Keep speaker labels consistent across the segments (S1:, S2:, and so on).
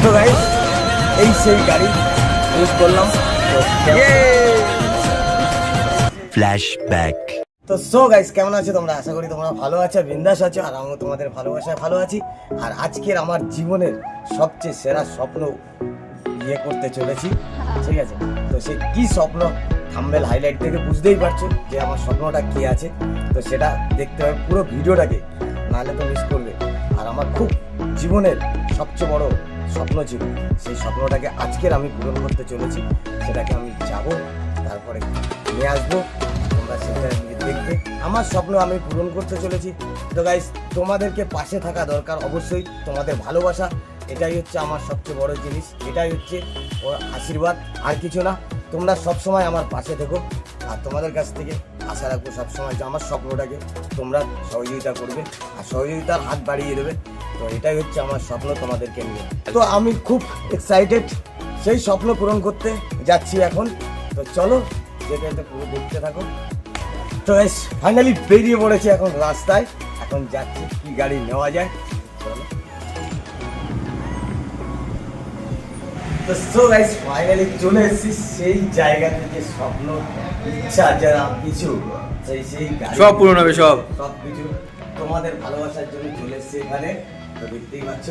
S1: তো গাইস এই সেই গাড়ি ইউজ করলাম
S2: ফ্ল্যাশব্যাক।
S1: তো সো গাইস কেমন আছো তোমরা? আশা করি তোমরা ভালো আছো, বিন্দাস আছো, আর আমিও তোমাদের ভালোবাসায় ভালো আছি। আর আজকের আমার জীবনের সবচেয়ে সেরা স্বপ্ন ইয়ে করতে চলেছি, ঠিক আছে? তো সে কি স্বপ্ন থাম্বনেল হাইলাইট থেকে বুঝতেই পারছো যে আমার স্বপ্নটা কি আছে। তো সেটা দেখতে হবে পুরো ভিডিওটাকে, নাহলে তো মিস করবে। আর আমার খুব জীবনের সবচেয়ে বড় স্বপ্ন ছিল, সেই স্বপ্নটাকে আজকের আমি পূরণ করতে চলেছি। সেটাকে আমি যাব, তারপরে নিয়ে আসবো, তোমরা সেটা দেখবে। আমার স্বপ্ন আমি পূরণ করতে চলেছি। তো গাইস তোমাদেরকে পাশে থাকা দরকার অবশ্যই, তোমাদের ভালোবাসা এটাই হচ্ছে আমার সবচেয়ে বড় জিনিস, এটাই হচ্ছে ওর আশীর্বাদ, আর কিছু না। তোমরা সবসময় আমার পাশে থেকো, আর তোমাদের কাছ থেকে আশা রাখবো সবসময় যে আমার স্বপ্নটাকে তোমরা সহযোগিতা করবে আর সহযোগিতার হাত বাড়িয়ে দেবে। তো এটাই হচ্ছে আমার স্বপ্ন তোমাদেরকে নিয়ে। তো আমি খুব এক্সাইটেড সেই স্বপ্ন পূরণ করতে যাচ্ছি এখন। তো চলো যেতে যেতে পুরো দেখতে থাকো। তো ফাইনালি বেরিয়ে পড়েছি এখন রাস্তায়, এখন যাচ্ছি কি গাড়ি নেওয়া যায়। চলো। তো সো গাইস ফাইনালি চলে এসেছি সেই জায়গা থেকে, স্বপ্ন ইচ্ছা যারা কিছু সেই গাড়ি
S2: সব পূরণ হবে, সব
S1: কিছু তোমাদের ভালোবাসার জন্য চলে এসেছি এখানে। তো দেখতেই পাচ্ছ।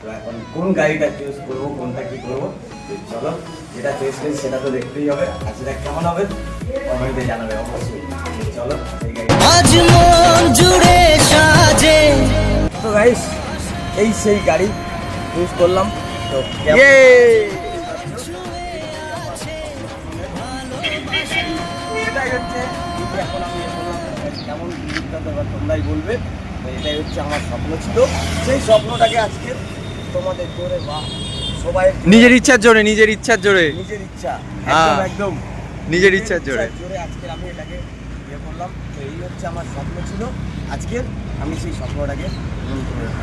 S1: তো এখন কোন গাড়িটা চুজ করবো, কোনটা কি করবো, তো চলো যেটা চয়েস করি সেটা তো দেখতেই হবে। আর সেটা কেমন হবে কমেন্টে জানাবে অবশ্যই। চলো সেই গাড়ি।
S2: আজ মন জুড়ে সাজে।
S1: তো গাইস এই সেই গাড়ি চুজ করলাম। তো এটাই হচ্ছে এখন আমি কেমন তোমরাই বলবে। তো এটাই হচ্ছে আমার স্বপ্ন ছিল, সেই স্বপ্নটাকে আজকে তোমাদের জোরে বা সবাই
S2: নিজের ইচ্ছার জোরে, নিজের ইচ্ছার জোরে,
S1: নিজের ইচ্ছা
S2: হ্যাঁ,
S1: একদম
S2: নিজের ইচ্ছার জোরে
S1: আজকে আমি এটাকে ইয়ে করলাম। তো এই হচ্ছে আমার স্বপ্ন ছিল আজকের, আমি সেই স্বপ্নটাকে পূরণ করে দিলাম।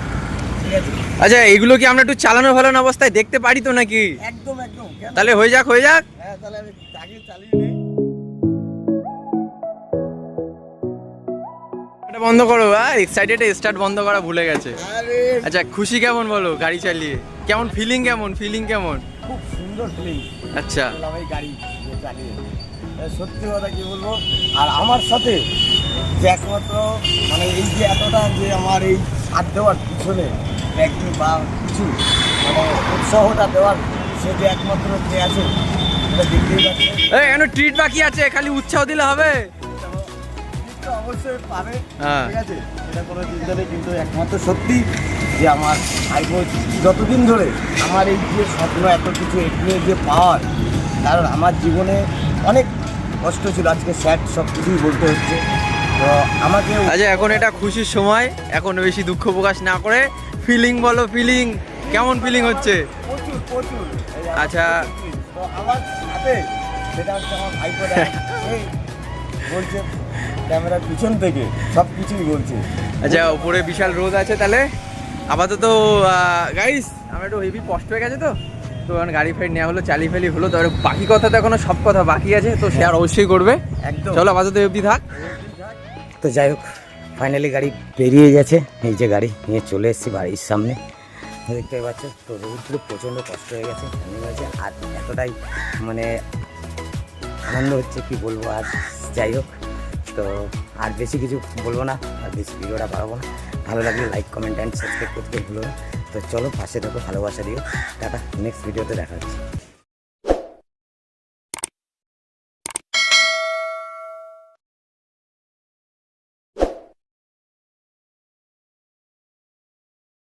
S1: ঠিক আছে?
S2: আচ্ছা, এগুলো কি আমরা একটু চালানো ভালানো অবস্থায় দেখতে পারি তো নাকি?
S1: একদম একদম।
S2: তাহলে হয়ে যাক, হয়ে যাক।
S1: হ্যাঁ তাহলে আমি আগে চালিয়ে নিই।
S2: এটা বন্ধ করো। এক্সাইটেড স্টার্ট বন্ধ করা ভুলে গেছে।
S1: আরে
S2: আচ্ছা, খুশি কেমন বলো গাড়ি চালিয়ে? কেমন ফিলিং, কেমন ফিলিং কেমন?
S1: খুব সুন্দর ফিলিং।
S2: আচ্ছা,
S1: এই গাড়ি চালিয়ে সত্যি কথা কি বলবো। আর আমার সাথে যে একমাত্র মানে এই যে এতটা যে আমার এই সাথ দেওয়ার পিছনে একদিন বা কিছু মানে উৎসাহটা দেওয়ার সে যে একমাত্র যে আছে সেটা দেখতেই পাচ্ছে।
S2: এই কেন ট্রিট বাকি আছে, খালি উৎসাহ দিলে হবে?
S1: তো অবশ্যই পাবে,
S2: হ্যাঁ।
S1: ঠিক আছে, এটা কোনো চিন্তা নেই। কিন্তু একমাত্র সত্যি যে আমার যতদিন ধরে আমার এই যে স্বপ্ন এত কিছু এগিয়ে যে পাওয়ার, কারণ আমার জীবনে অনেক কষ্ট ছিল, আজকে স্যাড সব কিছুই বলতে হচ্ছে। তো আমাকে
S2: আচ্ছা, এখন এটা খুশির সময়, এখন বেশি দুঃখ প্রকাশ না করে ফিলিং বলো, ফিলিং কেমন ফিলিং হচ্ছে?
S1: প্রচুর প্রচুর।
S2: আচ্ছা।
S1: তো আমার সাথে সেটা হচ্ছে আমার ভাইপোটা বলছে ক্যামেরার পিছন থেকে সব কিছুই বলছে।
S2: আচ্ছা, উপরে বিশাল রোদ আছে, তাহলে আপাতত গাইস আমরা একটু হেভি কষ্ট হয়ে গেছে। তো এখন গাড়ি ফাড়ি নেওয়া হলো, চালিয়ে ফেলি হলো, তো বাকি কথা তো এখনো সব কথা বাকি আছে, তো শেয়ার অবশ্যই করবে।
S1: একদম।
S2: চলো আপাতত অবধি থাক।
S1: তো যাই হোক ফাইনালি গাড়ি বেরিয়ে গেছে, এই যে গাড়ি নিয়ে চলে এসেছি বাড়ির সামনে, দেখতে পাচ্ছ। তো রোদগুলো প্রচণ্ড কষ্ট হয়ে গেছে, আর এতটাই মানে আনন্দ হচ্ছে কি বলবো। আর যাই হোক, তো আর বেশি কিছু বলবো না, আর বেশি ভিডিওটা বাড়াবো না। ভালো লাগলে লাইক কমেন্ট অ্যান্ড সাবস্ক্রাইব করতে ভুলো না। তো চলো পাশে থাকো, ভালোবাসা দিও। টাটা, নেক্সট ভিডিওতে দেখা হচ্ছে।